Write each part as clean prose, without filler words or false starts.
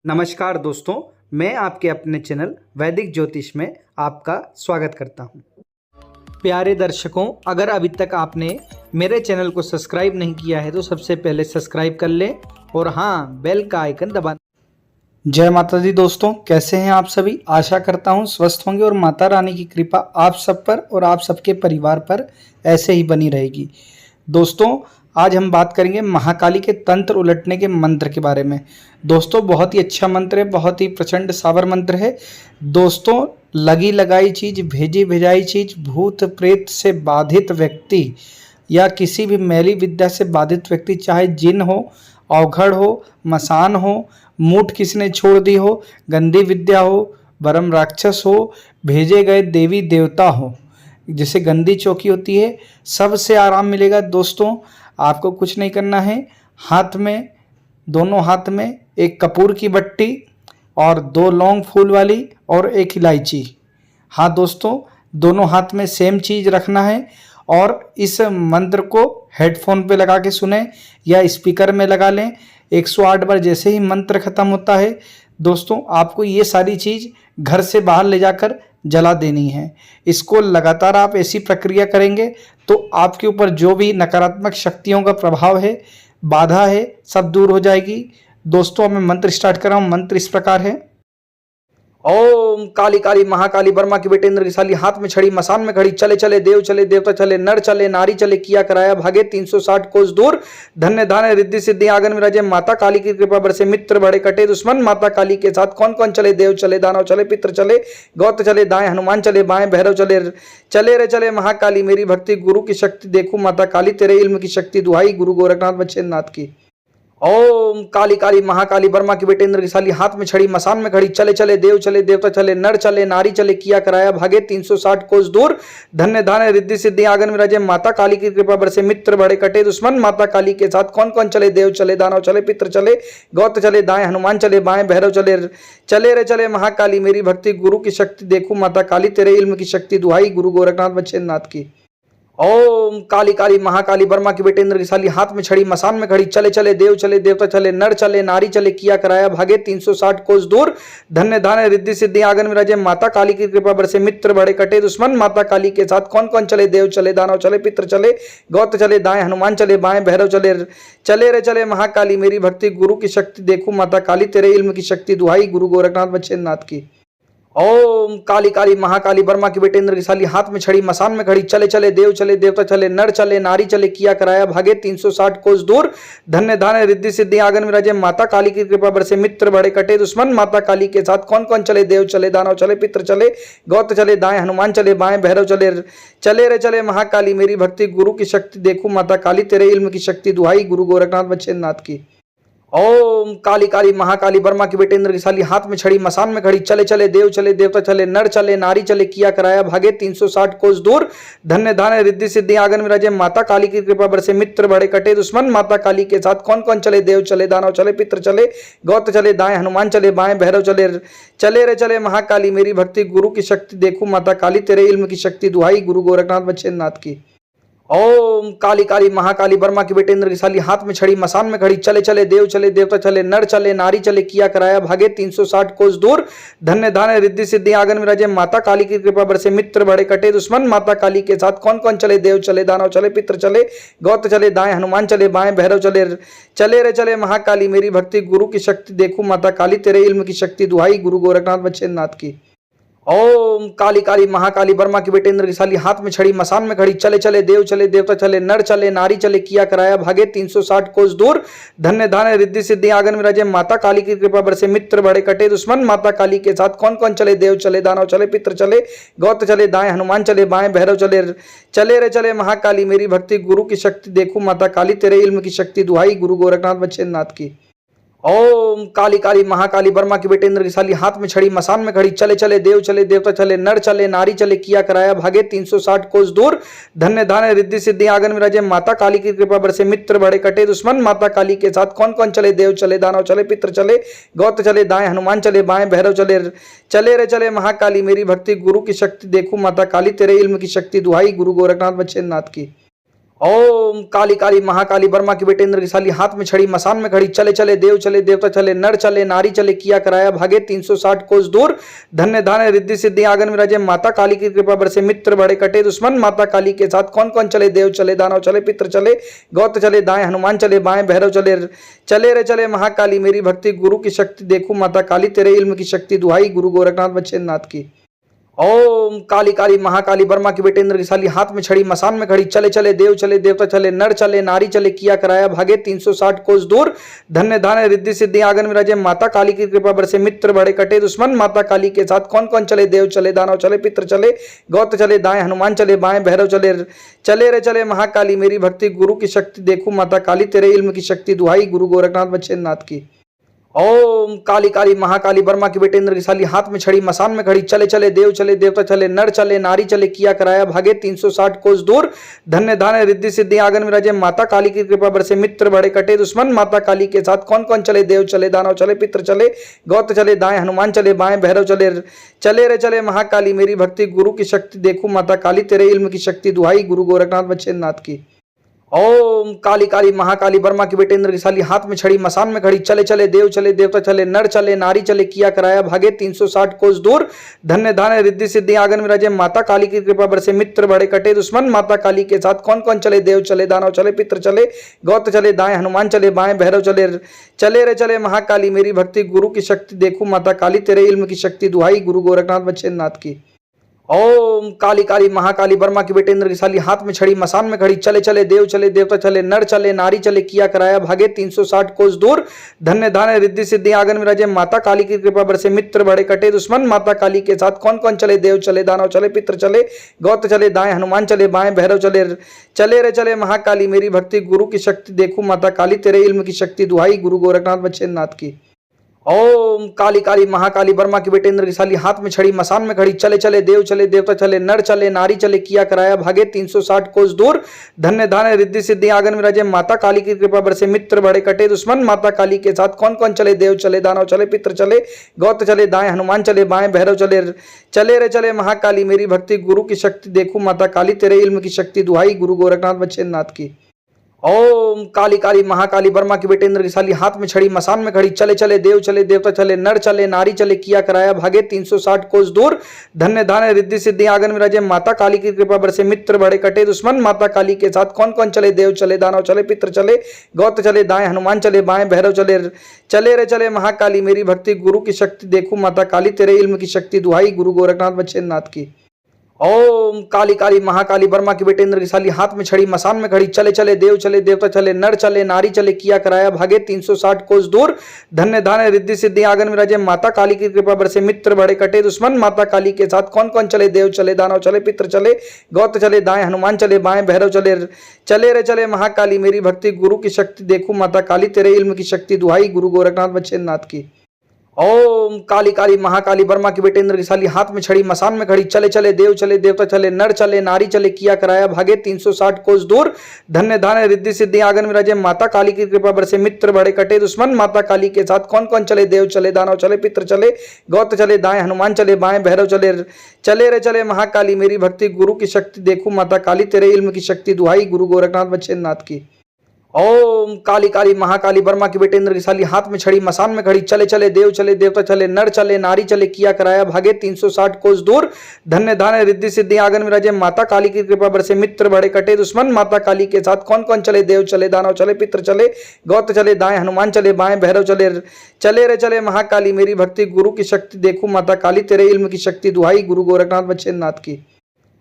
नमस्कार दोस्तों, मैं आपके अपने चैनल वैदिक ज्योतिष में आपका स्वागत करता हूं। प्यारे दर्शकों, अगर अभी तक आपने मेरे चैनल को सब्सक्राइब नहीं किया है तो सबसे पहले सब्सक्राइब कर लें और हाँ, बेल का आइकन दबा। जय माता दी दोस्तों, कैसे हैं आप सभी। आशा करता हूं स्वस्थ होंगे और माता रानी की कृपा आप सब पर और आप सबके परिवार पर ऐसे ही बनी रहेगी। दोस्तों, आज हम बात करेंगे महाकाली के तंत्र उलटने के मंत्र के बारे में। दोस्तों, बहुत ही अच्छा मंत्र है, बहुत ही प्रचंड सावर मंत्र है। दोस्तों, लगी लगाई चीज, भेजी भेजाई चीज, भूत प्रेत से बाधित व्यक्ति या किसी भी मैली विद्या से बाधित व्यक्ति, चाहे जिन हो, अवघड़ हो, मसान हो, मूठ किसी ने छोड़ दी हो, गंदी विद्या हो, ब्रह्म राक्षस हो, भेजे गए देवी देवता हो, जिसे गंदी चौकी होती है, सबसे आराम मिलेगा। दोस्तों, आपको कुछ नहीं करना है। हाथ में, दोनों हाथ में एक कपूर की बट्टी और 2 लौंग फूल वाली और 1 इलायची। हाँ दोस्तों, दोनों हाथ में सेम चीज़ रखना है और इस मंत्र को हेडफोन पे लगा के सुने या स्पीकर में लगा लें। 108 बार जैसे ही मंत्र खत्म होता है दोस्तों, आपको ये सारी चीज़ घर से बाहर ले जाकर जला देनी है। इसको लगातार आप ऐसी प्रक्रिया करेंगे तो आपके ऊपर जो भी नकारात्मक शक्तियों का प्रभाव है, बाधा है, सब दूर हो जाएगी। दोस्तों, मैं मंत्र स्टार्ट कर रहा हूँ। मंत्र इस प्रकार है। ओम काली काली महाकाली बर्मा की बेटे इंद्र की साली, हाथ में छड़ी, मसान में खड़ी, चले चले देव चले, देवता चले, नर चले, नारी चले, किया कराया भागे 360 कोस दूर, धन्य धान्य रिद्धि सिद्धि आंगन में राजे, माता काली की कृपा बरसे, मित्र बड़े कटे दुश्मन, माता काली के साथ कौन कौन चले, देव चले, दानव चले, पित्र चले, गौत्र चले, दाएं हनुमान चले, बाएं भैरव चले, चले रे चले महाकाली मेरी भक्ति, गुरु की शक्ति देखू माता काली, तेरे इल्म की शक्ति दुहाई, गुरु गोरखनाथ बच्चेनाथ की। ओम काली काली महाकाली बर्मा की बेटे इंद्र की साली, हाथ में छड़ी, मसान में खड़ी, चले चले देव चले, देवता चले, नर चले, नारी चले, किया कराया भागे 360 कोस दूर, धन्य धान्य रिद्धि सिद्धि आंगन में राजे, माता काली की कृपा बरसे, मित्र बड़े कटे दुश्मन, माता काली के साथ कौन कौन चले, देव चले, दानव चले, पित्र चले, गौत्र चले, दाएं हनुमान चले, बाएं भैरव चले, चले रे चले महाकाली मेरी भक्ति, गुरु की शक्ति देखू माता काली, तेरे इल्म की शक्ति दुहाई, गुरु गोरखनाथ बच्चेनाथ की। ओम काली काली महाकाली बर्मा की बेटे इंद्र की साली, हाथ में छड़ी, मसान में खड़ी, चले चले देव चले, देवता चले, नर चले, नारी चले, किया कराया भागे 360 कोस दूर, धन्य धान्य रिद्धि सिद्धि आंगन में राजे, माता काली की कृपा बरसे, मित्र बड़े कटे दुश्मन, माता काली के साथ कौन कौन चले, देव चले, दानव चले, पित्र चले, गौत्र चले, दाएं हनुमान चले, बाएं भैरव चले, चले रे चले महाकाली मेरी भक्ति, गुरु की शक्ति देखू माता काली, तेरे इल्म की शक्ति दुहाई, गुरु गोरखनाथ बच्चेनाथ की। ओम काली काली महाकाली बर्मा की बेटे इंद्र की साली, हाथ में छड़ी, मसान में खड़ी, चले चले देव चले, देवता चले, नर चले, नारी चले, किया कराया भागे 360 कोस दूर, धन्य धान्य रिद्धि सिद्धि आंगन में राजे, माता काली की कृपा बरसे, मित्र बड़े कटे दुश्मन, माता काली के साथ कौन कौन चले, देव चले, दानव चले, पित्र चले, गौत्र चले, दाएं हनुमान चले, बाएं भैरव चले, चले रे चले महाकाली मेरी भक्ति, गुरु की शक्ति देखू माता काली, तेरे इल्म की शक्ति दुहाई, गुरु गोरखनाथ बच्चेनाथ की। ओम काली काली महाकाली बर्मा की बेटे इंद्र की साली, हाथ में छड़ी, मसान में खड़ी, चले चले देव चले, देवता चले, नर चले, नारी चले, किया कराया भागे 360 कोस दूर, धन्य धान्य रिद्धि सिद्धि आंगन में राजे, माता काली की कृपा बरसे, मित्र बड़े कटे दुश्मन, माता काली के साथ कौन कौन चले, देव चले, दानव चले, पित्र चले, गौत्र चले, दाएं हनुमान चले, बाएं भैरव चले, चले रे चले महाकाली मेरी भक्ति, गुरु की शक्ति देखू माता काली, तेरे इल्म की शक्ति दुहाई, गुरु गोरखनाथ बच्चेनाथ की। ओम काली काली महाकाली बर्मा की बेटे इंद्र की साली, हाथ में छड़ी, मसान में खड़ी, चले चले देव चले, देवता चले, नर चले, नारी चले, किया कराया भागे 360 कोस दूर, धन्य धान्य रिद्धि सिद्धि आंगन में राजे, माता काली की कृपा बरसे, मित्र बड़े कटे दुश्मन, माता काली के साथ कौन कौन चले, देव चले, दानव चले, पित्र चले, गौत्र चले, दाएं हनुमान चले, बाएं भैरव चले, चले रे चले महाकाली मेरी भक्ति, गुरु की शक्ति देखू माता काली, तेरे इल्म की शक्ति दुहाई, गुरु गोरखनाथ बच्चेनाथ की। ओम काली काली महाकाली बर्मा की बेटे इंद्र की साली, हाथ में छड़ी, मसान में खड़ी, चले चले देव चले, देवता चले, नर चले, नारी चले, किया कराया भागे 360 कोस दूर, धन्य धान्य रिद्धि सिद्धि आंगन में राजे, माता काली की कृपा बरसे, मित्र बड़े कटे दुश्मन, माता काली के साथ कौन कौन चले, देव चले, दानव चले, पित्र चले, गौत्र चले, दाएं हनुमान चले, बाएं भैरव चले, चले रे चले महाकाली मेरी भक्ति, गुरु की शक्ति देखू माता काली, तेरे इल्म की शक्ति दुहाई, गुरु गोरखनाथ बच्चेनाथ की। ओम काली काली महाकाली बर्मा की बेटे इंद्र की साली, हाथ में छड़ी, मसान में खड़ी, चले चले देव चले, देवता चले, नर चले, नारी चले, किया कराया भागे 360 कोस दूर, धन्य धान्य रिद्धि सिद्धि आंगन में राजे, माता काली की कृपा बरसे, मित्र बड़े कटे दुश्मन, माता काली के साथ कौन कौन चले, देव चले, दानव चले, पित्र चले, गौत्र चले, दाएं हनुमान चले, बाएं भैरव चले, चले रे चले महाकाली मेरी भक्ति, गुरु की शक्ति देखू माता काली, तेरे इल्म की शक्ति दुहाई, गुरु गोरखनाथ बच्चेनाथ की। ओम काली काली महाकाली बर्मा की बेटेंद्र की साली, हाथ में छड़ी मसान में खड़ी, चले चले देव चले देवता चले, नर चले नारी चले, किया कराया भागे 360 कोस दूर, धन्य धान्य रिद्धि सिद्धि आंगन में राजे, माता काली की कृपा बरसे, मित्र बड़े कटे दुश्मन, माता काली के साथ कौन कौन चले, देव चले दानव चले, पित्र चले, गौत चले दाएं, हनुमान चले बाएं, भैरव चले, चले रे चले महाकाली, मेरी भक्ति गुरु की शक्ति देखू माता काली, तेरे इल्म की शक्ति दुहाई, गुरु गोरखनाथ बच्चे नाथ की। ओम काली काली महाकाली बर्मा की बेटेंद्र की साली, हाथ में छड़ी मसान में खड़ी, चले चले देव चले देवता चले, नर चले नारी चले, किया कराया भागे 360 कोस दूर, धन्य धान्य रिद्धि सिद्धि आंगन में राजे, माता काली की कृपा बरसे, मित्र बड़े कटे दुश्मन, माता काली के साथ कौन कौन चले, देव चले दानव चले, पित्र चले, गौत चले दाएं, हनुमान चले बाएं, भैरव चले, चले रे चले महाकाली, मेरी भक्ति गुरु की शक्ति देखू माता काली, तेरे इल्म की शक्ति दुहाई, गुरु गोरखनाथ बच्चे नाथ की। ओम काली काली महाकाली बर्मा की बेटेंद्र की साली, हाथ में छड़ी मसान में खड़ी, चले चले देव चले देवता चले, नर चले नारी चले, किया कराया भागे 360 कोस दूर, धन्य धान्य रिद्धि सिद्धि आंगन में राजे, माता काली की कृपा बरसे, मित्र बड़े कटे दुश्मन, माता काली के साथ कौन कौन चले, देव चले दानव चले, पित्र चले, गौत चले दाएं, हनुमान चले बाएं, भैरव चले, चले रे चले महाकाली, मेरी भक्ति गुरु की शक्ति देखू माता काली, तेरे इल्म की शक्ति दुहाई, गुरु गोरखनाथ बच्चे नाथ की। ओम काली काली महाकाली बर्मा की बेटेंद्र की साली, हाथ में छड़ी मसान में खड़ी, चले चले देव चले देवता चले, नर चले नारी चले, किया कराया भागे 360 कोस दूर, धन्य धान्य रिद्धि सिद्धि आंगन में राजे, माता काली की कृपा बरसे, मित्र बड़े कटे दुश्मन, माता काली के साथ कौन कौन चले, देव चले दानव चले, पित्र चले, गौत चले दाएं, हनुमान चले बाएं, भैरव चले, चले रे चले महाकाली, मेरी भक्ति गुरु की शक्ति देखू माता काली, तेरे इल्म की शक्ति दुहाई, गुरु गोरखनाथ बच्चे नाथ की। ओम काली काली महाकाली बर्मा की बेटेंद्र की साली, हाथ में छड़ी मसान में खड़ी, चले चले देव चले देवता चले, नर चले नारी चले, किया कराया भागे 360 कोस दूर, धन्य धान्य रिद्धि सिद्धि आंगन में राजे, माता काली की कृपा बरसे, मित्र बड़े कटे दुश्मन, माता काली के साथ कौन कौन चले, देव चले दानव चले, पित्र चले, गौत चले दाएं, हनुमान चले बाएं, भैरव चले, चले रे चले महाकाली, मेरी भक्ति गुरु की शक्ति देखू माता काली, तेरे इल्म की शक्ति दुहाई, गुरु गोरखनाथ बच्चे नाथ की। ओम काली काली महाकाली बर्मा की बेटेंद्र की साली, हाथ में छड़ी मसान में खड़ी, चले चले देव चले देवता चले, नर चले नारी चले, किया कराया भागे 360 कोस दूर, धन्य धान्य रिद्धि सिद्धि आंगन में राजे, माता काली की कृपा बरसे, मित्र बड़े कटे दुश्मन, माता काली के साथ कौन कौन चले, देव चले दानव चले, पित्र चले, गौत चले दाएं, हनुमान चले बाएं, भैरव चले, चले रे चले महाकाली, मेरी भक्ति गुरु की शक्ति देखू माता काली, तेरे इल्म की शक्ति दुहाई, गुरु गोरखनाथ बच्चे नाथ की। ओम काली काली महाकाली बर्मा की बेटेंद्र की साली, हाथ में छड़ी मसान में खड़ी, चले चले देव चले देवता चले, नर चले नारी चले, किया कराया भागे 360 कोस दूर, धन्य धान्य रिद्धि सिद्धि आंगन में राजे, माता काली की कृपा बरसे, मित्र बड़े कटे दुश्मन, माता काली के साथ कौन कौन चले, देव चले दानव चले, पित्र चले, गौत चले दाएं, हनुमान चले बाएं, भैरव चले, चले रे चले महाकाली, मेरी भक्ति गुरु की शक्ति देखू माता काली, तेरे इल्म की शक्ति दुहाई, गुरु गोरखनाथ बच्चे नाथ की। ओम काली काली महाकाली बर्मा की बेटेंद्र की साली, हाथ में छड़ी मसान में खड़ी, चले चले देव चले देवता चले, नर चले नारी चले, किया कराया भागे 360 कोस दूर, धन्य धान्य रिद्धि सिद्धि आंगन में राजे, माता काली की कृपा बरसे, मित्र बड़े कटे दुश्मन, माता काली के साथ कौन कौन चले, देव चले दानव चले, पित्र चले, गौत चले दाएं, हनुमान चले बाएं, भैरव चले, चले रे चले महाकाली, मेरी भक्ति गुरु की शक्ति देखू माता काली, तेरे इल्म की शक्ति दुहाई, गुरु गोरखनाथ बच्चे नाथ की। ओम काली काली महाकाली बर्मा की बेटेंद्र की साली, हाथ में छड़ी मसान में खड़ी, चले चले देव चले देवता चले, नर चले नारी चले, किया कराया भागे 360 कोस दूर, धन्य धान्य रिद्धि सिद्धि आंगन में राजे, माता काली की कृपा बरसे, मित्र बड़े कटे दुश्मन, माता काली के साथ कौन कौन चले, देव चले दानव चले, पित्र चले, गौत चले दाएं, हनुमान चले बाएं, भैरव चले, चले रे चले महाकाली, मेरी भक्ति गुरु की शक्ति देखू माता काली, तेरे इल्म की शक्ति दुहाई, गुरु गोरखनाथ बच्चे नाथ की। ओम काली काली महाकाली बर्मा की बेटेंद्र की साली, हाथ में छड़ी मसान में खड़ी, चले चले देव चले देवता चले, नर चले नारी चले, किया कराया भागे 360 कोस दूर, धन्य धान्य रिद्धि सिद्धि आंगन में राजे, माता काली की कृपा बरसे, मित्र बड़े कटे दुश्मन, माता काली के साथ कौन कौन चले, देव चले दानव चले, पित्र चले, गौत चले दाएं, हनुमान चले बाएं, भैरव चले, चले रे चले महाकाली, मेरी भक्ति गुरु की शक्ति देखू माता काली, तेरे इल्म की शक्ति दुहाई, गुरु गोरखनाथ बच्चे नाथ की।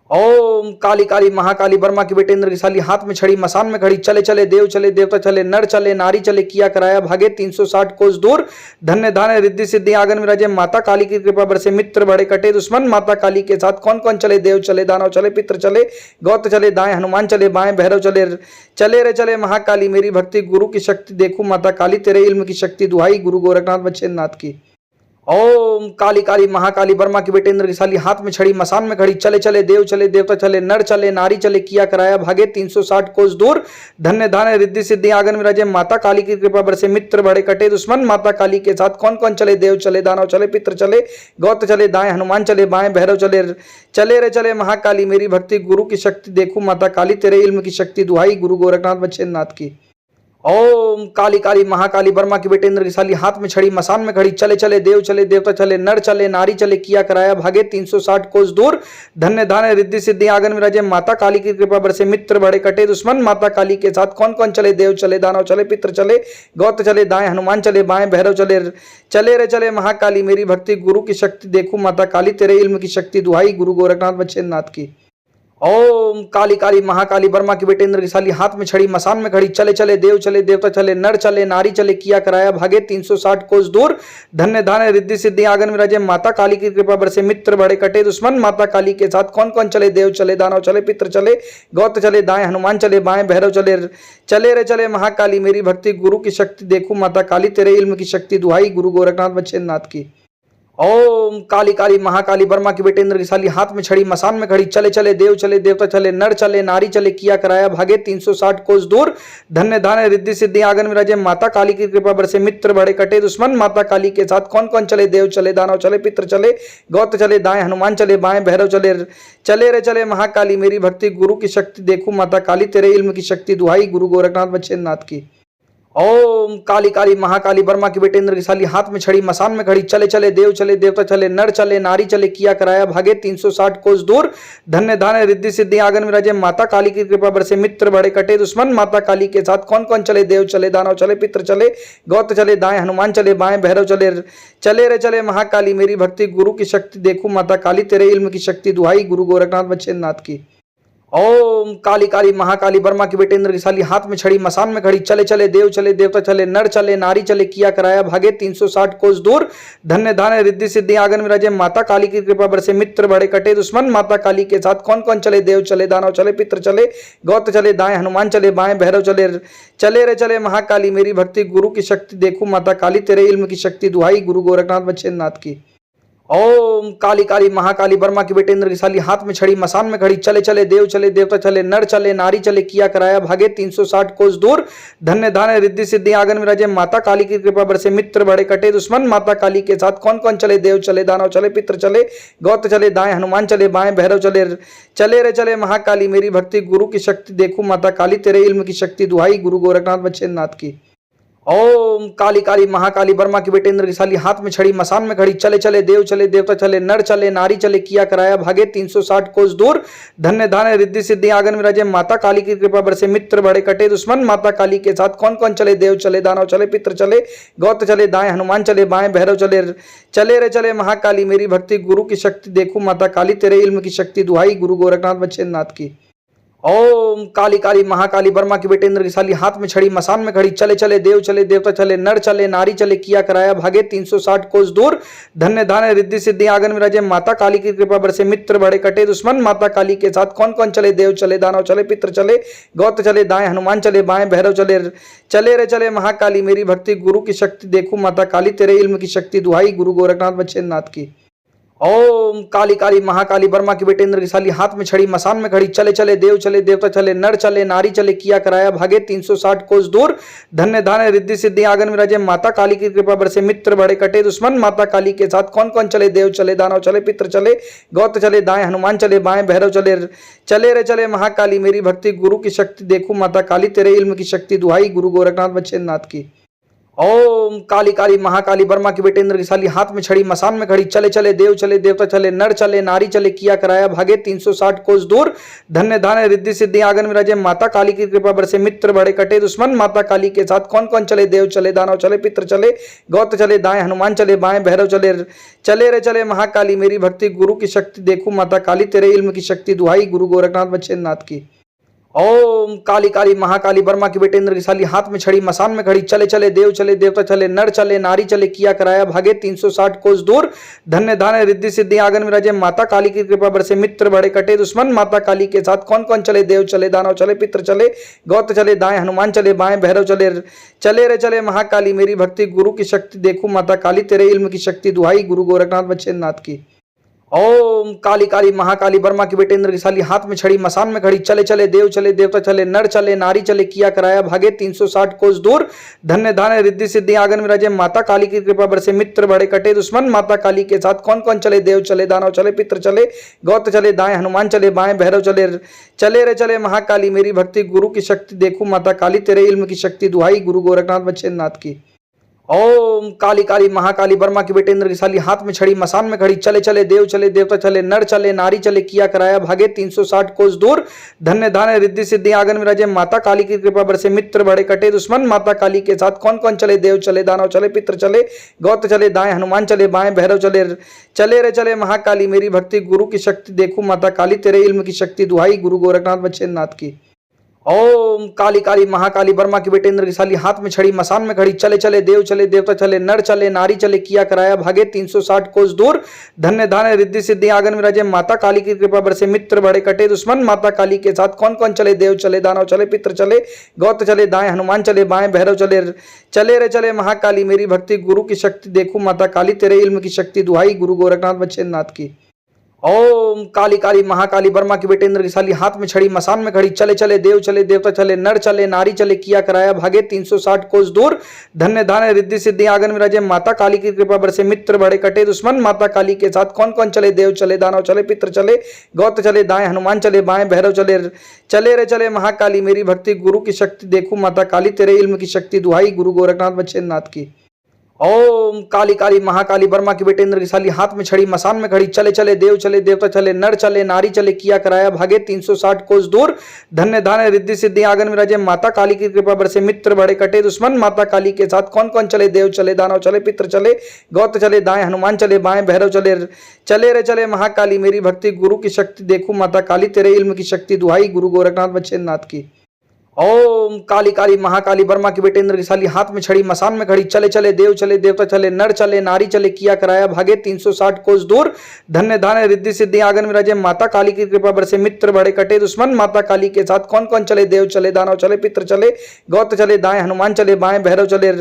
ओम काली काली महाकाली बर्मा की बेटेंद्र की साली, हाथ में छड़ी मसान में खड़ी, चले चले देव चले देवता चले, नर चले नारी चले, किया कराया भागे 360 कोस दूर, धन्य धान्य रिद्धि सिद्धि आंगन में राजे, माता काली की कृपा बरसे, मित्र बड़े कटे दुश्मन, माता काली के साथ कौन कौन चले, देव चले दानव चले, पित्र चले, गौत चले दाएं, हनुमान चले बाएं, भैरव चले, चले रे चले महाकाली, मेरी भक्ति गुरु की शक्ति देखू माता काली, तेरे इल्म की शक्ति दुहाई, गुरु गोरखनाथ बच्चे नाथ की। ओम काली काली महाकाली बर्मा की बेटे इंद्र की साली, हाथ में छड़ी मसान में खड़ी, चले चले देव चले देवता चले, नर चले नारी चले, किया कराया भागे 360 कोस दूर, धन्य धान्य रिद्धि सिद्धि आंगन में राजे, माता काली की कृपा बरसे, मित्र बड़े कटे दुश्मन, माता काली के साथ कौन कौन चले, देव चले दानव चले, पित्र चले, गौत्र चले दाएं, हनुमान चले बाएं, भैरव चले, चले रे चले महाकाली, मेरी भक्ति गुरु की शक्ति देखू माता काली, तेरे इल्म की शक्ति दुहाई, गुरु गोरखनाथ बच्चेनाथ की। ओम काली काली महाकाली बर्मा की बेटे इंद्र की साली, हाथ में छड़ी मसान में खड़ी, चले चले देव चले देवता चले, नर चले नारी चले, किया कराया भागे 360 कोस दूर, धन्य धान्य रिद्धि सिद्धि आंगन में राजे, माता काली की कृपा बरसे, मित्र बड़े कटे दुश्मन, माता काली के साथ कौन कौन चले, देव चले दानव चले, पित्र चले, गौत्र चले दाएं, हनुमान चले बाएं, भैरव चले, चले रे चले महाकाली, मेरी भक्ति गुरु की शक्ति देखू माता काली, तेरे इल्म की शक्ति दुहाई, गुरु गोरखनाथ बच्चेनाथ की। ओम काली काली महाकाली बर्मा की बेटे इंद्र की साली, हाथ में छड़ी मसान में खड़ी, चले चले देव चले देवता चले, नर चले नारी चले, किया कराया भागे 360 कोस दूर, धन्य धान्य रिद्धि सिद्धि आंगन में राजे, माता काली की कृपा बरसे, मित्र बड़े कटे दुश्मन, माता काली के साथ कौन कौन चले, देव चले दानव चले, पित्र चले, गौत्र चले दाएं, हनुमान चले बाएं, भैरव चले, चले रे चले महाकाली, मेरी भक्ति गुरु की शक्ति देखू माता काली, तेरे इल्म की शक्ति दुहाई, गुरु गोरखनाथ बच्चेनाथ की। ओम काली काली महाकाली बर्मा की बेटे इंद्र की साली, हाथ में छड़ी मसान में खड़ी, चले चले देव चले देवता चले, नर चले नारी चले, किया कराया भागे 360 कोस दूर, धन्य धान्य रिद्धि सिद्धि आंगन में राजे, माता काली की कृपा बरसे, मित्र बड़े कटे दुश्मन, माता काली के साथ कौन कौन चले, देव चले दानव चले, पित्र चले, गौत्र चले दाएं, हनुमान चले बाएं, भैरव चले, चले रे चले महाकाली, मेरी भक्ति गुरु की शक्ति देखू माता काली, तेरे इल्म की शक्ति दुहाई, गुरु गोरखनाथ बच्चेनाथ की। ओम काली काली महाकाली बर्मा की बेटे इंद्र की साली, हाथ में छड़ी मसान में खड़ी, चले चले देव चले देवता चले, नर चले नारी चले, किया कराया भागे 360 कोस दूर, धन्य धान्य रिद्धि सिद्धि आंगन में राजे, माता काली की कृपा बरसे, मित्र बड़े कटे दुश्मन, माता काली के साथ कौन कौन चले, देव चले दानव चले, पित्र चले, गौत्र चले दाएं, हनुमान चले बाएं, भैरव चले, चले रे चले महाकाली, मेरी भक्ति गुरु की शक्ति देखू माता काली, तेरे इल्म की शक्ति दुहाई, गुरु गोरखनाथ बच्चेनाथ की। ओम काली काली महाकाली बर्मा की बेटे इंद्र की साली, हाथ में छड़ी मसान में खड़ी, चले चले देव चले देवता चले, नर चले नारी चले, किया कराया भागे 360 कोस दूर, धन्य धान्य रिद्धि सिद्धि आंगन में राजे, माता काली की कृपा बरसे, मित्र बड़े कटे दुश्मन, माता काली के साथ कौन कौन चले, देव चले दानव चले, पित्र चले, गौत्र चले दाएं, हनुमान चले बाएं, भैरव चले, चले रे चले महाकाली, मेरी भक्ति गुरु की शक्ति देखू माता काली, तेरे इल्म की शक्ति दुहाई, गुरु गोरखनाथ बच्चेनाथ की। ओम काली काली महाकाली बर्मा की बेटे इंद्र की साली, हाथ में छड़ी मसान में खड़ी, चले चले देव चले देवता चले, नर चले नारी चले, किया कराया भागे 360 कोस दूर, धन्य धान्य रिद्धि सिद्धि आंगन में राजे, माता काली की कृपा बरसे, मित्र बड़े कटे दुश्मन, माता काली के साथ कौन कौन चले, देव चले दानव चले, पित्र चले, गौत्र चले दाएं, हनुमान चले बाएं, भैरव चले, चले रे चले महाकाली, मेरी भक्ति गुरु की शक्ति देखू माता काली, तेरे इल्म की शक्ति दुहाई, गुरु गोरखनाथ बच्चेनाथ की। ओम काली काली महाकाली बर्मा की बेटे इंद्र की साली, हाथ में छड़ी मसान में खड़ी, चले चले देव चले देवता चले, नर चले नारी चले, किया कराया भागे 360 कोस दूर, धन्य धान्य रिद्धि सिद्धि आंगन में राजे, माता काली की कृपा बरसे, मित्र बड़े कटे दुश्मन, माता काली के साथ कौन कौन चले, देव चले दानव चले, पित्र चले, गौत्र चले दाएं, हनुमान चले बाएं, भैरव चले, चले रे चले महाकाली, मेरी भक्ति गुरु की शक्ति देखू माता काली, तेरे इल्म की शक्ति दुहाई, गुरु गोरखनाथ बच्चेनाथ की। ओम काली काली महाकाली बर्मा की बेटे इंद्र की साली, हाथ में छड़ी मसान में खड़ी, चले चले देव चले देवता चले, नर चले नारी चले, किया कराया भागे 360 कोस दूर, धन्य धान्य रिद्धि सिद्धि आंगन में राजे, माता काली की कृपा बरसे, मित्र बड़े कटे दुश्मन, माता काली के साथ कौन कौन चले, देव चले दानव चले, पित्र चले, गौत्र चले दाएं, हनुमान चले बाएं, भैरव चले, चले रे चले महाकाली, मेरी भक्ति गुरु की शक्ति देखू माता काली, तेरे इल्म की शक्ति दुहाई, गुरु गोरखनाथ बच्चेनाथ की। ओम काली काली महाकाली बर्मा की बेटे इंद्र की साली, हाथ में छड़ी मसान में खड़ी, चले चले देव चले देवता चले, नर चले नारी चले, किया कराया भागे 360 कोस दूर, धन्य धान्य रिद्धि सिद्धि आंगन में राजे, माता काली की कृपा बरसे, मित्र बड़े कटे दुश्मन, माता काली के साथ कौन कौन चले, देव चले दानव चले, पित्र चले, गौत्र चले दाएं, हनुमान चले बाएं, भैरव चले, चले रे चले महाकाली, मेरी भक्ति गुरु की शक्ति देखू माता काली, तेरे इल्म की शक्ति दुहाई, गुरु गोरखनाथ बच्चेनाथ की। ओम काली काली महाकाली बर्मा की बेटे इंद्र की साली, हाथ में छड़ी मसान में खड़ी, चले चले देव चले देवता चले, नर चले नारी चले, किया कराया भागे 360 कोस दूर, धन्य धान्य रिद्धि सिद्धि आंगन में राजे, माता काली की कृपा बरसे, मित्र बड़े कटे दुश्मन, माता काली के साथ कौन कौन चले, देव चले दानव चले, पित्र चले, गौत्र चले दाएं, हनुमान चले बाएं, भैरव चले, चले रे चले महाकाली, मेरी भक्ति गुरु की शक्ति देखू माता काली, तेरे इल्म की शक्ति दुहाई, गुरु गोरखनाथ बच्चेनाथ की। ओम काली काली महाकाली बर्मा की बेटे इंद्र की साली, हाथ में छड़ी मसान में खड़ी, चले चले देव चले देवता चले, नर चले नारी चले, किया कराया भागे 360 कोस दूर, धन्य धान्य रिद्धि सिद्धि आंगन में राजे, माता काली की कृपा बरसे, मित्र बड़े कटे दुश्मन, माता काली के साथ कौन कौन चले, देव चले दानव चले, पित्र चले, गौत्र चले दाएं, हनुमान चले बाएं, भैरव चले, चले रे चले महाकाली, मेरी भक्ति गुरु की शक्ति देखू माता काली, तेरे इल्म की शक्ति दुहाई, गुरु गोरखनाथ बच्चेनाथ की। ओम काली काली महाकाली बर्मा की बेटे इंद्र की साली, हाथ में छड़ी मसान में खड़ी, चले चले देव चले देवता चले, नर चले नारी चले, किया कराया भागे 360 कोस दूर, धन्य धान्य रिद्धि सिद्धि आंगन में राजे, माता काली की कृपा बरसे, मित्र बड़े कटे दुश्मन, माता काली के साथ कौन कौन चले, देव चले दानव चले, पित्र चले, गौत्र चले दाएं, हनुमान चले बाएं, भैरव चले, चले रे चले महाकाली, मेरी भक्ति गुरु की शक्ति देखू माता काली, तेरे इल्म की शक्ति दुहाई, गुरु गोरखनाथ बच्चेनाथ की। ओम काली काली महाकाली बर्मा की बेटे इंद्र की साली, हाथ में छड़ी मसान में खड़ी, चले चले देव चले देवता चले, नर चले नारी चले, किया कराया भागे 360 कोस दूर, धन्य धान्य रिद्धि सिद्धि आंगन में राजे, माता काली की कृपा बरसे, मित्र बड़े कटे दुश्मन, माता काली के साथ कौन कौन चले, देव चले दानव चले, पित्र चले, गौत्र चले दाएं, हनुमान चले बाएं, भैरव चले, चले रे चले महाकाली, मेरी भक्ति गुरु की शक्ति देखू माता काली, तेरे इल्म की शक्ति दुहाई, गुरु गोरखनाथ बच्चेनाथ की। ओम काली काली महाकाली बर्मा की बेटे इंद्र की साली, हाथ में छड़ी मसान में खड़ी, चले चले देव चले देवता चले, नर चले नारी चले, किया कराया भागे 360 कोस दूर, धन्य धान्य रिद्धि सिद्धि आंगन में राजे, माता काली की कृपा बरसे, मित्र बड़े कटे दुश्मन, माता काली के साथ कौन कौन चले, देव चले दानव चले, पित्र चले, गौत्र चले दाएं, हनुमान चले बाएं, भैरव चले, चले रे चले महाकाली, मेरी भक्ति गुरु की शक्ति देखू माता काली, तेरे इल्म की शक्ति दुहाई, गुरु गोरखनाथ बच्चेनाथ की। ओम काली काली महाकाली बर्मा की बेटे इंद्र की साली, हाथ में छड़ी मसान में खड़ी, चले चले देव चले देवता चले, नर चले नारी चले, किया कराया भागे 360 कोस दूर, धन्य धान्य रिद्धि सिद्धि आंगन में राजे, माता काली की कृपा बरसे, मित्र बड़े कटे दुश्मन, माता काली के साथ कौन कौन चले, देव चले दानव चले, पित्र चले, गौत्र चले दाएं, हनुमान चले बाएं, भैरव चले, चले रे चले महाकाली, मेरी भक्ति गुरु की शक्ति देखू माता काली, तेरे इल्म की शक्ति दुहाई, गुरु गोरखनाथ बच्चेनाथ की। ओम काली काली महाकाली बर्मा की बेटे इंद्र की साली, हाथ में छड़ी मसान में खड़ी, चले चले देव चले देवता चले, नर चले नारी चले, किया कराया भागे 360 कोस दूर, धन्य धान्य रिद्धि सिद्धि आंगन में राजे, माता काली की कृपा बरसे, मित्र बड़े कटे दुश्मन, माता काली के साथ कौन कौन चले, देव चले दानव चले, पित्र चले, गौत्र चले दाएं, हनुमान चले बाएं, भैरव चले, चले रे चले महाकाली, मेरी भक्ति गुरु की शक्ति देखू माता काली, तेरे इल्म की शक्ति दुहाई, गुरु गोरखनाथ बच्चेनाथ की। ओम काली काली महाकाली बर्मा की बेटे इंद्र की साली, हाथ में छड़ी मसान में खड़ी, चले चले देव चले देवता चले, नर चले नारी चले, किया कराया भागे 360 कोस दूर, धन्य धान्य रिद्धि सिद्धि आंगन में राजे, माता काली की कृपा बरसे, मित्र बड़े कटे दुश्मन, माता काली के साथ कौन कौन चले, देव चले दानव चले, पित्र चले, गौत्र चले दाएं, हनुमान चले बाएं, भैरव चले,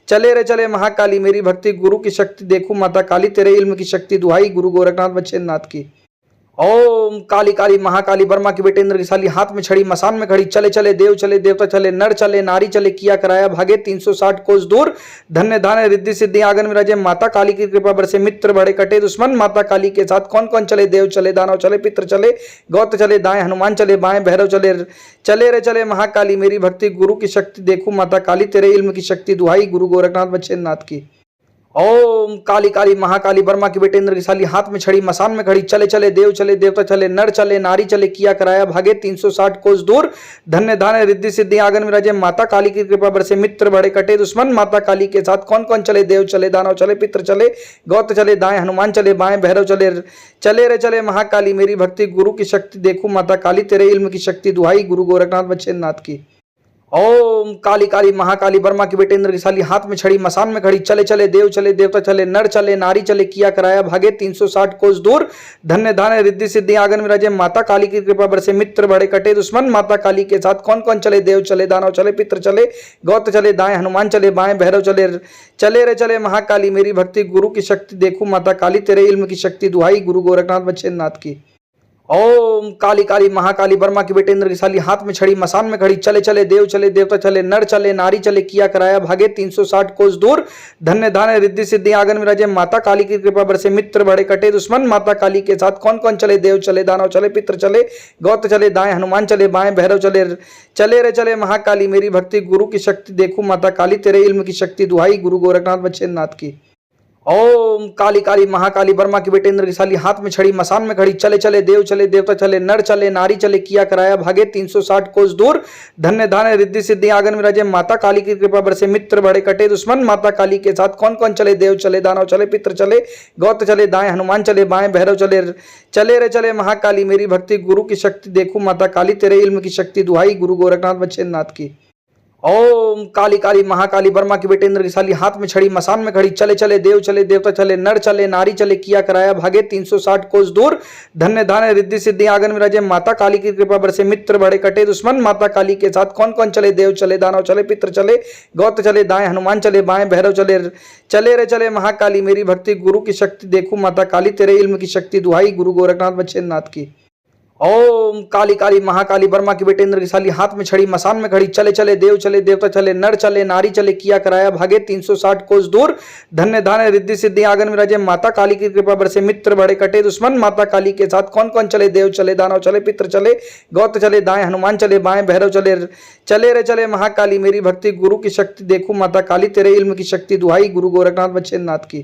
चले रे चले महाकाली, मेरी भक्ति गुरु की शक्ति देखू माता काली, तेरे इल्म की शक्ति दुहाई, गुरु गोरखनाथ बच्चेनाथ की। ओम काली काली महाकाली बर्मा की बेटे इंद्र की साली, हाथ में छड़ी मसान में खड़ी, चले चले देव चले देवता चले, नर चले नारी चले, किया कराया भागे 360 कोस दूर, धन्य धान्य रिद्धि सिद्धि आंगन में राजे, माता काली की कृपा बरसे, मित्र बड़े कटे दुश्मन, माता काली के साथ कौन कौन चले, देव चले दानव चले, पित्र चले, गौत्र चले दाएं, हनुमान चले बाएं, भैरव चले, चले रे चले महाकाली, मेरी भक्ति गुरु की शक्ति देखू माता काली, तेरे इल्म की शक्ति दुहाई, गुरु गोरखनाथ बच्चेनाथ की। ओम काली काली महाकाली बर्मा की बेटे इंद्र की साली, हाथ में छड़ी मसान में खड़ी, चले चले देव चले देवता चले, नर चले नारी चले, किया कराया भागे 360 कोस दूर, धन्य धान्य रिद्धि सिद्धि आंगन में राजे, माता काली की कृपा बरसे, मित्र बड़े कटे दुश्मन, माता काली के साथ कौन कौन चले, देव चले दानव चले, पित्र चले, गौत्र चले दाएं, हनुमान चले बाएं, भैरव चले, चले रे चले महाकाली, मेरी भक्ति गुरु की शक्ति देखू माता काली, तेरे इल्म की शक्ति दुहाई, गुरु गोरखनाथ बच्चेनाथ की। ओम काली काली महाकाली बर्मा की बेटे इंद्र की साली, हाथ में छड़ी मसान में खड़ी, चले चले देव चले देवता चले, नर चले नारी चले, किया कराया भागे 360 कोस दूर, धन्य धान्य रिद्धि सिद्धि आंगन में राजे, माता काली की कृपा बरसे, मित्र बड़े कटे दुश्मन, माता काली के साथ कौन कौन चले, देव चले दानव चले, पित्र चले, गौत्र चले दाएं, हनुमान चले बाएं, भैरव चले, चले रे चले महाकाली, मेरी भक्ति गुरु की शक्ति देखू माता काली, तेरे इल्म की शक्ति दुहाई, गुरु गोरखनाथ बच्चेनाथ की। ओम काली काली महाकाली बर्मा की बेटे इंद्र की साली, हाथ में छड़ी मसान में खड़ी, चले चले देव चले देवता चले, नर चले नारी चले, किया कराया भागे 360 कोस दूर, धन्य धान्य रिद्धि सिद्धि आंगन में राजे, माता काली की कृपा बरसे, मित्र बड़े कटे दुश्मन, माता काली के साथ कौन कौन चले, देव चले दानव चले, पित्र चले, गौत्र चले दाएं, हनुमान चले बाएं, भैरव चले, चले रे चले महाकाली, मेरी भक्ति गुरु की शक्ति देखू माता काली, तेरे इल्म की शक्ति दुहाई, गुरु गोरखनाथ बच्चेनाथ की। ओम ओम काली काली महाकाली बर्मा की बेटे इंद्र की साली, हाथ में छड़ी मसान में खड़ी, चले चले देव चले देवता चले, नर चले नारी चले, किया कराया भागे 360 कोस दूर, धन्य धान्य रिद्धि सिद्धि आंगन में राजे, माता काली की कृपा बरसे, मित्र बड़े कटे दुश्मन, माता काली के साथ कौन कौन चले, देव चले दानव चले, पित्र चले, गौत्र चले दाएं, हनुमान चले बाएं, भैरव चले, चले रे चले महाकाली, मेरी भक्ति गुरु की शक्ति देखू माता काली, तेरे इल्म की शक्ति दुहाई, गुरु गोरखनाथ बच्चेनाथ की। ओम काली काली महाकाली बर्मा की बेटे इंद्र की साली, हाथ में छड़ी मसान में खड़ी, चले चले देव चले देवता चले, नर चले नारी चले, किया कराया भागे 360 कोस दूर, धन्य धान्य रिद्धि सिद्धि आंगन में राजे, माता काली की कृपा बरसे, मित्र बड़े कटे दुश्मन, माता काली के साथ कौन कौन चले, देव चले दानव चले, पित्र चले, गौत्र चले दाएं, हनुमान चले बाएं, भैरव चले, चले रे चले महाकाली, मेरी भक्ति गुरु की शक्ति देखू माता काली, तेरे इल्म की शक्ति दुहाई, गुरु गोरखनाथ बच्चेनाथ की। ओम काली काली महाकाली बर्मा की बेटे इंद्र की साली, हाथ में छड़ी मसान में खड़ी, चले चले देव चले देवता चले, नर चले नारी चले, किया कराया भागे 360 कोस दूर, धन्य धान्य रिद्धि सिद्धि आंगन में राजे, माता काली की कृपा बरसे, मित्र बड़े कटे दुश्मन, माता काली के साथ कौन कौन चले, देव चले दानव चले, पित्र चले, गौत्र चले दाएं, हनुमान चले बाएं, भैरव चले, चले रे चले महाकाली, मेरी भक्ति गुरु की शक्ति देखू माता काली, तेरे इल्म की शक्ति दुहाई, गुरु गोरखनाथ बच्चेनाथ की।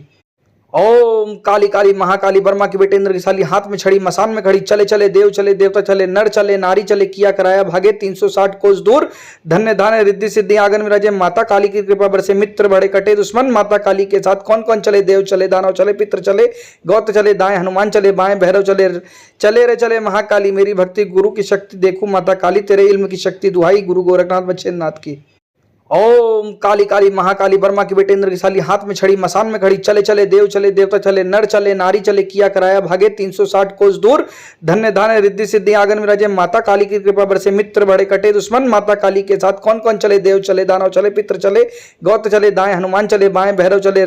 ओम काली काली महाकाली बर्मा की बेटे इंद्र की साली, हाथ में छड़ी मसान में खड़ी, चले चले देव चले देवता चले, नर चले नारी चले, किया कराया भागे 360 कोस दूर, धन्य धान्य रिद्धि सिद्धि आंगन में राजे, माता काली की कृपा बरसे, मित्र बड़े कटे दुश्मन, माता काली के साथ कौन कौन चले, देव चले दानव चले, पित्र चले, गौत्र चले दाएं, हनुमान चले बाएं, भैरव चले, चले रे चले महाकाली, मेरी भक्ति गुरु की शक्ति देखू माता काली, तेरे इल्म की शक्ति दुहाई, गुरु गोरखनाथ बच्चेनाथ की। ओम काली काली महाकाली बर्मा की बेटे इंद्र की साली, हाथ में छड़ी मसान में खड़ी, चले चले देव चले देवता चले, नर चले नारी चले, किया कराया भागे 360 कोस दूर, धन्य धान्य रिद्धि सिद्धि आंगन में राजे, माता काली की कृपा बरसे, मित्र बड़े कटे दुश्मन, माता काली के साथ कौन कौन चले, देव चले दानव चले, पित्र चले, गौत्र चले दाएं, हनुमान चले बाएं, भैरव चले,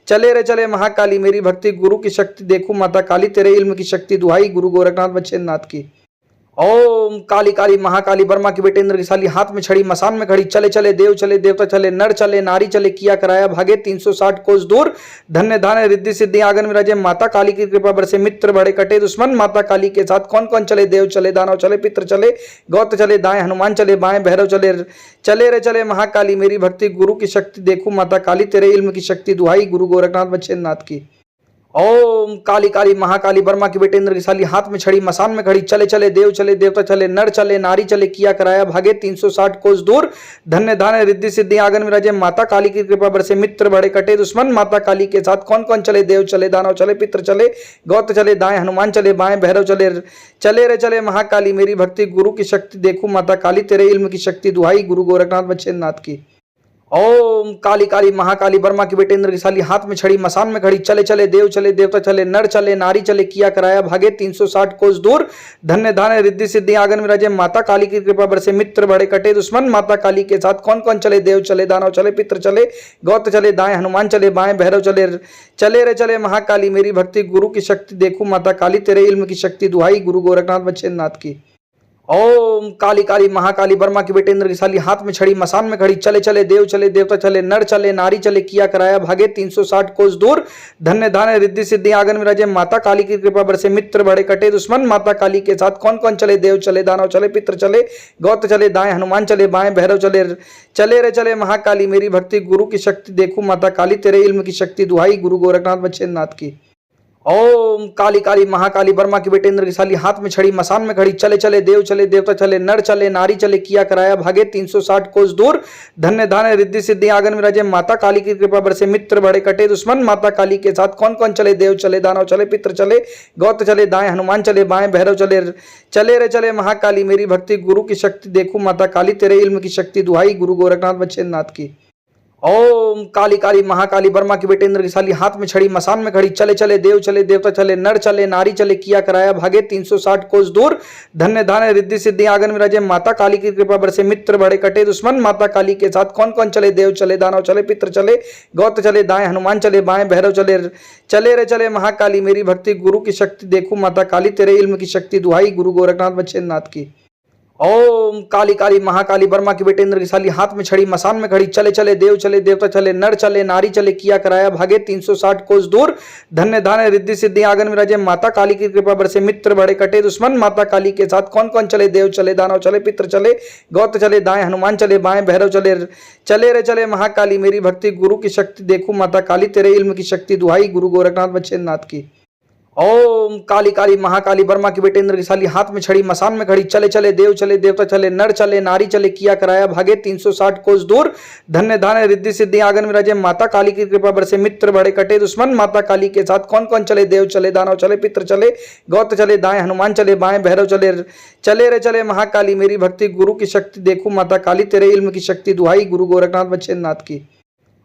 चले रे चले महाकाली, मेरी भक्ति गुरु की शक्ति देखू माता काली, तेरे इल्म की शक्ति दुहाई, गुरु गोरखनाथ बच्चेनाथ की। ओम काली काली महाकाली बर्मा की बेटे इंद्र की साली, हाथ में छड़ी मसान में खड़ी, चले चले देव चले देवता चले, नर चले नारी चले, किया कराया भागे 360 कोस दूर, धन्य धान्य रिद्धि सिद्धि आंगन में राजे, माता काली की कृपा बरसे, मित्र बड़े कटे दुश्मन, माता काली के साथ कौन कौन चले, देव चले दानव चले, पित्र चले, गौत्र चले दाएं, हनुमान चले बाएं, भैरव चले, चले रे चले महाकाली, मेरी भक्ति गुरु की शक्ति देखू माता काली, तेरे इल्म की शक्ति दुहाई, गुरु गोरखनाथ बच्चेनाथ की। ओम काली काली महाकाली बर्मा की बेटे इंद्र की साली, हाथ में छड़ी मसान में खड़ी, चले चले देव चले देवता चले, नर चले नारी चले, किया कराया भागे 360 कोस दूर, धन्य धान्य रिद्धि सिद्धि आंगन में राजे, माता काली की कृपा बरसे, मित्र बड़े कटे दुश्मन, माता काली के साथ कौन कौन चले, देव चले दानव चले, पित्र चले, गौत्र चले दाएं, हनुमान चले बाएं, भैरव चले, चले रे चले महाकाली, मेरी भक्ति गुरु की शक्ति देखू माता काली, तेरे इल्म की शक्ति दुहाई, गुरु गोरखनाथ बच्चेनाथ की। ओम काली काली महाकाली बर्मा की बेटे इंद्र की साली, हाथ में छड़ी मसान में खड़ी, चले चले देव चले देवता चले, नर चले नारी चले, किया कराया भागे 360 कोस दूर, धन्य धान्य रिद्धि सिद्धि आंगन में राजे, माता काली की कृपा बरसे, मित्र बड़े कटे दुश्मन, माता काली के साथ कौन कौन चले, देव चले दानव चले, पित्र चले, गौत्र चले दाएं, हनुमान चले बाएं, भैरव चले, चले रे चले महाकाली, मेरी भक्ति गुरु की शक्ति देखू माता काली, तेरे इल्म की शक्ति दुहाई, गुरु गोरखनाथ बच्चेनाथ की। ओम काली काली महाकाली बर्मा की बेटे इंद्र की साली, हाथ में छड़ी मसान में खड़ी, चले चले देव चले देवता चले, नर चले नारी चले, किया कराया भागे 360 कोस दूर, धन्य धान्य रिद्धि सिद्धि आंगन में राजे, माता काली की कृपा बरसे, मित्र बड़े कटे दुश्मन, माता काली के साथ कौन कौन चले, देव चले दानव चले, पित्र चले, गौत्र चले दाएं, हनुमान चले बाएं, भैरव चले, चले रे चले महाकाली, मेरी भक्ति गुरु की शक्ति देखू माता काली, तेरे इल्म की शक्ति दुहाई, गुरु गोरखनाथ बच्चेनाथ की। ओम काली काली महाकाली बर्मा की बेटे इंद्र की साली, हाथ में छड़ी मसान में खड़ी, चले चले देव चले देवता चले, नर चले नारी चले, किया कराया भागे 360 कोस दूर, धन्य धान्य रिद्धि सिद्धि आंगन में राजे, माता काली की कृपा बरसे, मित्र बड़े कटे दुश्मन, माता काली के साथ कौन कौन चले, देव चले दानव चले, पित्र चले, गौत्र चले दाएं, हनुमान चले बाएं, भैरव चले, चले रे चले महाकाली, मेरी भक्ति गुरु की शक्ति देखू माता काली, तेरे इल्म की शक्ति दुहाई, गुरु गोरखनाथ बच्चेनाथ की। ओम काली काली महाकाली बर्मा की बेटे इंद्र की साली, हाथ में छड़ी मसान में खड़ी, चले चले देव चले देवता चले, नर चले नारी चले, किया कराया भागे 360 कोस दूर, धन्य धान्य रिद्धि सिद्धि आंगन में राजे, माता काली की कृपा बरसे, मित्र बड़े कटे दुश्मन, माता काली के साथ कौन कौन चले, देव चले दानव चले, पित्र चले, गौत्र चले दाएं, हनुमान चले बाएं, भैरव चले, चले रे चले महाकाली, मेरी भक्ति गुरु की शक्ति देखू माता काली, तेरे इल्म की शक्ति दुहाई, गुरु गोरखनाथ बच्चेनाथ की। ओम काली काली महाकाली बर्मा की बेटे इंद्र की साली, हाथ में छड़ी मसान में खड़ी, चले चले देव चले देवता चले, नर चले नारी चले, किया कराया भागे 360 कोस दूर, धन्य धान्य रिद्धि सिद्धि आंगन में राजे, माता काली की कृपा बरसे, मित्र बड़े कटे दुश्मन, माता काली के साथ कौन कौन चले, देव चले दानव चले, पित्र चले, गौत चले, दाएं हनुमान चले, बाएं भैरव चले, चले रे चले महाकाली, मेरी भक्ति गुरु की शक्ति देखू माता काली, तेरे इल्म की शक्ति दुहाई, गुरु गोरखनाथ बच्चेनाथ की। ओम काली काली महाकाली बर्मा की बेटे इंद्र की साली, हाथ में छड़ी मसान में खड़ी, चले चले देव चले देवता चले, नर चले नारी चले, किया कराया भागे 360 कोस दूर, धन्य धान्य रिद्धि सिद्धि आंगन में राजे, माता काली की कृपा बरसे, मित्र बड़े कटे दुश्मन, माता काली के साथ कौन कौन चले, देव चले दानव चले, पित्र चले, गौत चले, दाएं हनुमान चले, बाएं भैरव चले, चले रे चले महाकाली, मेरी भक्ति गुरु की शक्ति देखू माता काली, तेरे इल्म की शक्ति दुहाई, गुरु गोरखनाथ बच्चेनाथ की।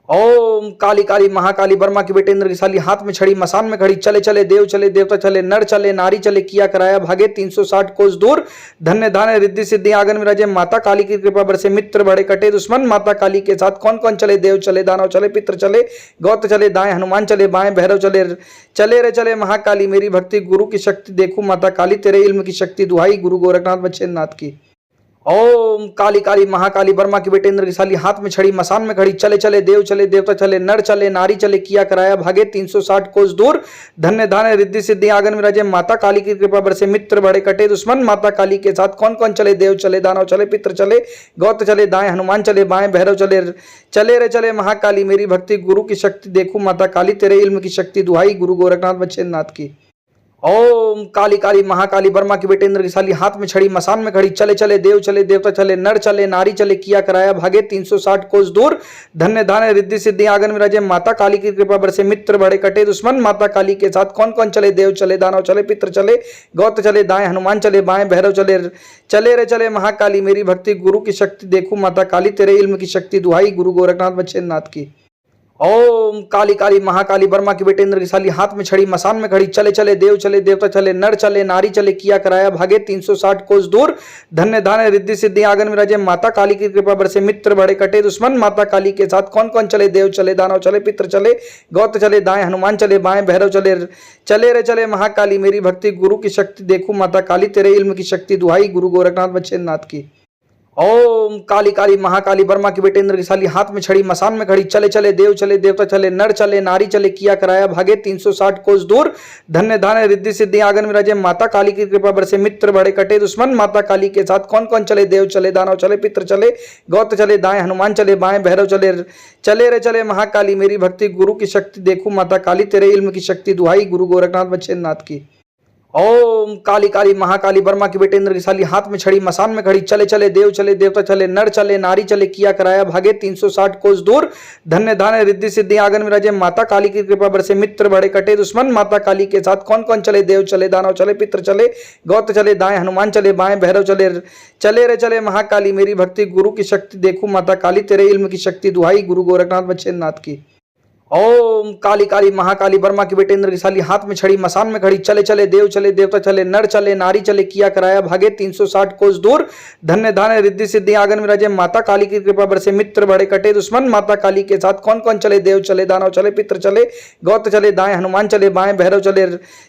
ओम काली काली महाकाली बर्मा की बेटे इंद्र की साली, हाथ में छड़ी मसान में खड़ी, चले चले देव चले देवता चले, नर चले नारी चले, किया कराया भागे 360 कोस दूर, धन्य धान्य रिद्धि सिद्धि आंगन में राजे, माता काली की कृपा बरसे, मित्र बड़े कटे दुश्मन, माता काली के साथ कौन कौन चले, देव चले दानव चले, पित्र चले, गौत चले, दाएं हनुमान चले, बाएं भैरव चले, चले रे चले महाकाली, मेरी भक्ति गुरु की शक्ति देखू माता काली, तेरे इल्म की शक्ति दुहाई, गुरु गोरखनाथ बच्चेनाथ की। ओम काली काली महाकाली बर्मा की बेटे इंद्र की साली, हाथ में छड़ी मसान में खड़ी, चले चले देव चले देवता चले, नर चले नारी चले, किया कराया भागे 360 कोस दूर, धन्य धान्य रिद्धि सिद्धि आंगन में राजे, माता काली की कृपा बरसे, मित्र बड़े कटे दुश्मन, माता काली के साथ कौन कौन चले, देव चले दानव चले, पित्र चले, गौत चले, दाएं हनुमान चले, बाएं भैरव चले, चले रे चले महाकाली, मेरी भक्ति गुरु की शक्ति देखू माता काली, तेरे इल्म की शक्ति दुहाई, गुरु गोरखनाथ बच्चेनाथ की। ओम काली काली महाकाली बर्मा की बेटे इंद्र की साली, हाथ में छड़ी मसान में खड़ी, चले चले देव चले देवता चले, नर चले नारी चले, किया कराया भागे 360 कोस दूर, धन्य धान्य रिद्धि सिद्धि आंगन में राजे, माता काली की कृपा बरसे, मित्र बड़े कटे दुश्मन, माता काली के साथ कौन कौन चले, देव चले दानव चले, पित्र चले, गौत चले, दाएं हनुमान चले, बाएं भैरव चले, चले रे चले महाकाली, मेरी भक्ति गुरु की शक्ति देखू माता काली, तेरे इल्म की शक्ति दुहाई, गुरु गोरखनाथ बच्चेनाथ की। ओम काली काली महाकाली बर्मा की बेटे इंद्र की साली, हाथ में छड़ी मसान में खड़ी, चले चले देव चले देवता चले, नर चले नारी चले, किया कराया भागे 360 कोस दूर, धन्य धान्य रिद्धि सिद्धि आंगन में राजे, माता काली की कृपा बरसे, मित्र बड़े कटे दुश्मन, माता काली के साथ कौन कौन चले, देव चले दानव चले, पित्र चले, गौत चले, दाएं हनुमान चले, बाएं भैरव चले, चले रे चले महाकाली, मेरी भक्ति गुरु की शक्ति देखू माता काली, तेरे इल्म की शक्ति दुहाई, गुरु गोरखनाथ बच्चेनाथ की। ओम काली काली महाकाली बर्मा की बेटे इंद्र की साली, हाथ में छड़ी मसान में खड़ी, चले चले देव चले देवता चले, नर चले नारी चले, किया कराया भागे 360 कोस दूर, धन्य धान्य रिद्धि सिद्धि आंगन में राजे, माता काली की कृपा बरसे, मित्र बड़े कटे दुश्मन, माता काली के साथ कौन कौन चले, देव चले दानव चले, पित्र चले, गौत चले, दाएं हनुमान चले, बाएं भैरव चले, चले रे चले महाकाली, मेरी भक्ति गुरु की शक्ति देखू माता काली, तेरे इल्म की शक्ति दुहाई, गुरु गोरखनाथ बच्चेनाथ की। ओम काली काली महाकाली बर्मा की बेटे इंद्र की साली, हाथ में छड़ी मसान में खड़ी, चले चले देव चले देवता चले, नर चले नारी चले, किया कराया भागे 360 कोस दूर, धन्य धान्य रिद्धि सिद्धि आंगन में राजे, माता काली की कृपा बरसे, मित्र बड़े कटे दुश्मन, माता काली के साथ कौन कौन चले, देव चले दानव चले, पित्र चले, गौत चले, दाएं हनुमान चले, बाएं भैरव चले, चले रे चले महाकाली, मेरी भक्ति गुरु की शक्ति देखू माता काली, तेरे इल्म की शक्ति दुहाई, गुरु गोरखनाथ बच्चेनाथ की। ओम काली काली महाकाली बर्मा की बेटे इंद्र की साली, हाथ में छड़ी मसान में खड़ी, चले चले देव चले देवता चले, नर चले नारी चले, किया कराया भागे 360 कोस दूर, धन्य धान्य रिद्धि सिद्धि आंगन में राजे, माता काली की कृपा बरसे, मित्र बड़े कटे दुश्मन, माता काली के साथ कौन कौन चले, देव चले दानव चले, पित्र चले, गौत चले, दाएं हनुमान चले, बाएं भैरव चले,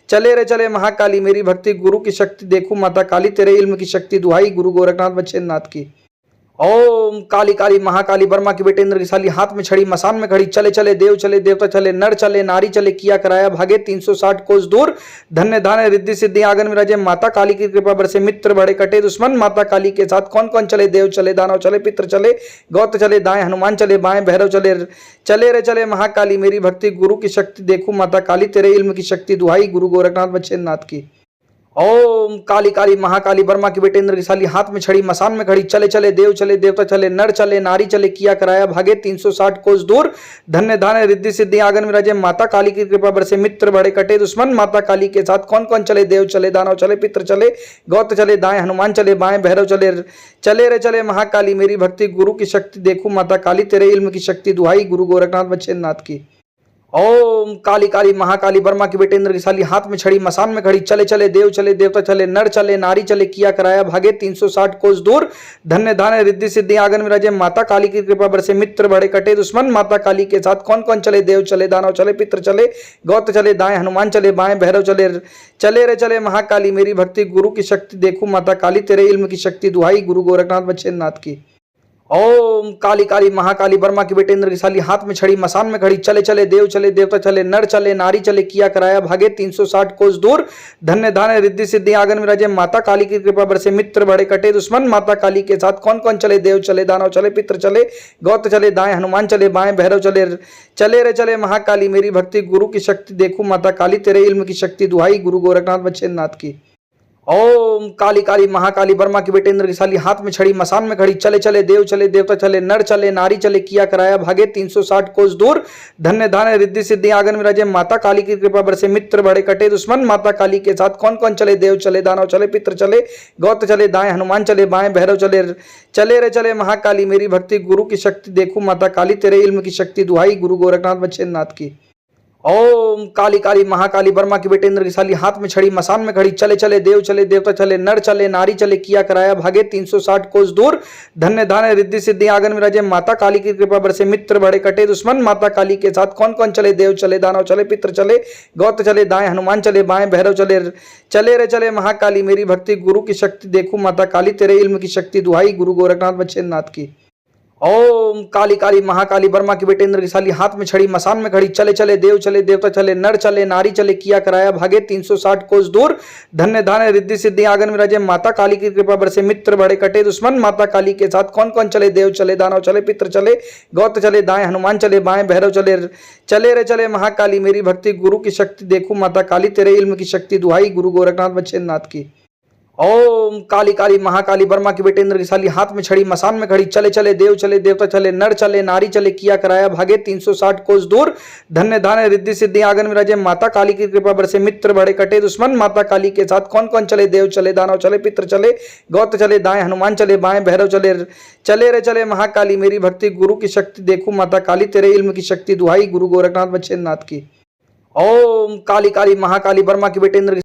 चले रे चले महाकाली, मेरी भक्ति गुरु की शक्ति देखू माता काली, तेरे इल्म की शक्ति दुहाई, गुरु गोरखनाथ बच्चेनाथ की। ओम काली काली महाकाली बर्मा की बेटे इंद्र की साली, हाथ में छड़ी मसान में खड़ी, चले चले देव चले देवता चले, नर चले नारी चले, किया कराया भागे 360 कोस दूर, धन्य धान्य रिद्धि सिद्धि आंगन में राजे, माता काली की कृपा बरसे, मित्र बड़े कटे दुश्मन, माता काली के साथ कौन कौन चले, देव चले दानव चले, पित्र चले, गौत चले, दाएं हनुमान चले, बाएं भैरव चले, चले रे चले महाकाली, मेरी भक्ति गुरु की शक्ति देखू माता काली, तेरे इल्म की शक्ति दुहाई, गुरु गोरखनाथ बच्चेनाथ की। ओम काली काली महाकाली बर्मा की बेटे इंद्र की साली, हाथ में छड़ी मसान में खड़ी, चले चले देव चले देवता चले, नर चले नारी चले, किया कराया भागे 360 कोस दूर, धन्य धान्य रिद्धि सिद्धि आंगन में राजे, माता काली की कृपा बरसे, मित्र बड़े कटे दुश्मन, माता काली के साथ कौन कौन चले, देव चले दानव चले, पित्र चले, गौत चले, दाएं हनुमान चले, बाएं भैरव चले, चले रे चले महाकाली, मेरी भक्ति गुरु की शक्ति देखू माता काली, तेरे इल्म की शक्ति दुहाई, गुरु गोरखनाथ बच्चेनाथ की। ओम काली काली महाकाली बर्मा की बेटे इंद्र की साली, हाथ में छड़ी मसान में खड़ी, चले चले देव चले देवता चले, नर चले नारी चले, किया कराया भागे 360 कोस दूर, धन्य धान्य रिद्धि सिद्धि आंगन में राजे, माता काली की कृपा बरसे, मित्र बड़े कटे दुश्मन, माता काली के साथ कौन कौन चले, देव चले दानव चले, पित्र चले, गौत चले दाएं, हनुमान चले बाएं, भैरव चले, चले रे चले महाकाली, मेरी भक्ति गुरु की शक्ति देखू, माता काली तेरे इल्म की शक्ति दुहाई, गुरु गोरखनाथ बच्छेन्द्रनाथ की। ओम काली काली महाकाली बर्मा की बेटे इंद्र की साली, हाथ में छड़ी मसान में खड़ी, चले चले देव चले देवता चले, नर चले नारी चले, किया कराया भागे 360 कोस दूर, धन्य धान्य रिद्धि सिद्धि आंगन में राजे, माता काली की कृपा बरसे, मित्र बड़े कटे दुश्मन, माता काली के साथ कौन कौन चले, देव चले दानव चले, पित्र चले, गौत चले दाएं, हनुमान चले बाएं, भैरव चले, चले रे चले महाकाली, मेरी भक्ति गुरु की शक्ति देखू, माता काली तेरे इल्म की शक्ति दुहाई, गुरु गोरखनाथ बच्छेन्द्रनाथ की। ओम काली काली महाकाली बर्मा की बेटे इंद्र की साली, हाथ में छड़ी मसान में खड़ी, चले चले देव चले देवता चले, नर चले नारी चले, किया कराया भागे 360 कोस दूर, धन्य धान्य रिद्धि सिद्धि आंगन में राजे, माता काली की कृपा बरसे, मित्र बड़े कटे दुश्मन, माता काली के साथ कौन कौन चले, देव चले दानव चले, पित्र चले, गौत चले दाएं, हनुमान चले बाएं, भैरव चले, चले रे चले महाकाली, मेरी भक्ति गुरु की शक्ति देखू, माता काली तेरे इल्म की शक्ति दुहाई, गुरु गोरखनाथ बच्छेन्द्रनाथ की। ओम काली काली महाकाली बर्मा की बेटे इंद्र की साली, हाथ में छड़ी मसान में खड़ी, चले चले देव चले देवता चले, नर चले नारी चले, किया कराया भागे 360 कोस दूर, धन्य धान्य रिद्धि सिद्धि आंगन में राजे, माता काली की कृपा बरसे, मित्र बड़े कटे दुश्मन, माता काली के साथ कौन कौन चले, देव चले दानव चले, पित्र चले, गौत चले दाएं, हनुमान चले बाएं, भैरव चले, चले रे चले महाकाली, मेरी भक्ति गुरु की शक्ति देखू, माता काली तेरे इल्म की शक्ति दुहाई, गुरु गोरखनाथ बच्छेन्द्रनाथ की। ओम काली काली महाकाली बर्मा की बेटे इंद्र की साली, हाथ में छड़ी मसान में खड़ी, चले चले देव चले देवता चले, नर चले नारी चले, किया कराया भागे 360 कोस दूर, धन्य धान्य रिद्धि सिद्धि आंगन में राजे, माता काली की कृपा बरसे, मित्र बड़े कटे दुश्मन, माता काली के साथ कौन कौन चले, देव चले दानव चले, पित्र चले, गौत चले दाएं, हनुमान चले बाएं, भैरव चले, चले रे चले महाकाली, मेरी भक्ति गुरु की शक्ति देखू, माता काली तेरे इल्म की शक्ति दुहाई, गुरु गोरखनाथ बच्छेन्द्रनाथ की। ओम काली काली महाकाली बर्मा की बेटे इंद्र की साली, हाथ में छड़ी मसान में खड़ी, चले चले देव चले देवता चले, नर चले नारी चले, किया कराया भागे 360 कोस दूर, धन्य धान्य रिद्धि सिद्धि आंगन में राजे, माता काली की कृपा बरसे, मित्र बड़े कटे दुश्मन, माता काली के साथ कौन कौन चले, देव चले दानव चले, पित्र चले, गौत चले दाएं, हनुमान चले बाएं, भैरव चले, चले रे चले महाकाली, मेरी भक्ति गुरु की शक्ति देखू, माता काली तेरे इल्म की शक्ति दुहाई, गुरु गोरखनाथ बच्छेन्द्रनाथ की। ओम काली काली महाकाली बर्मा की बेटे इंद्र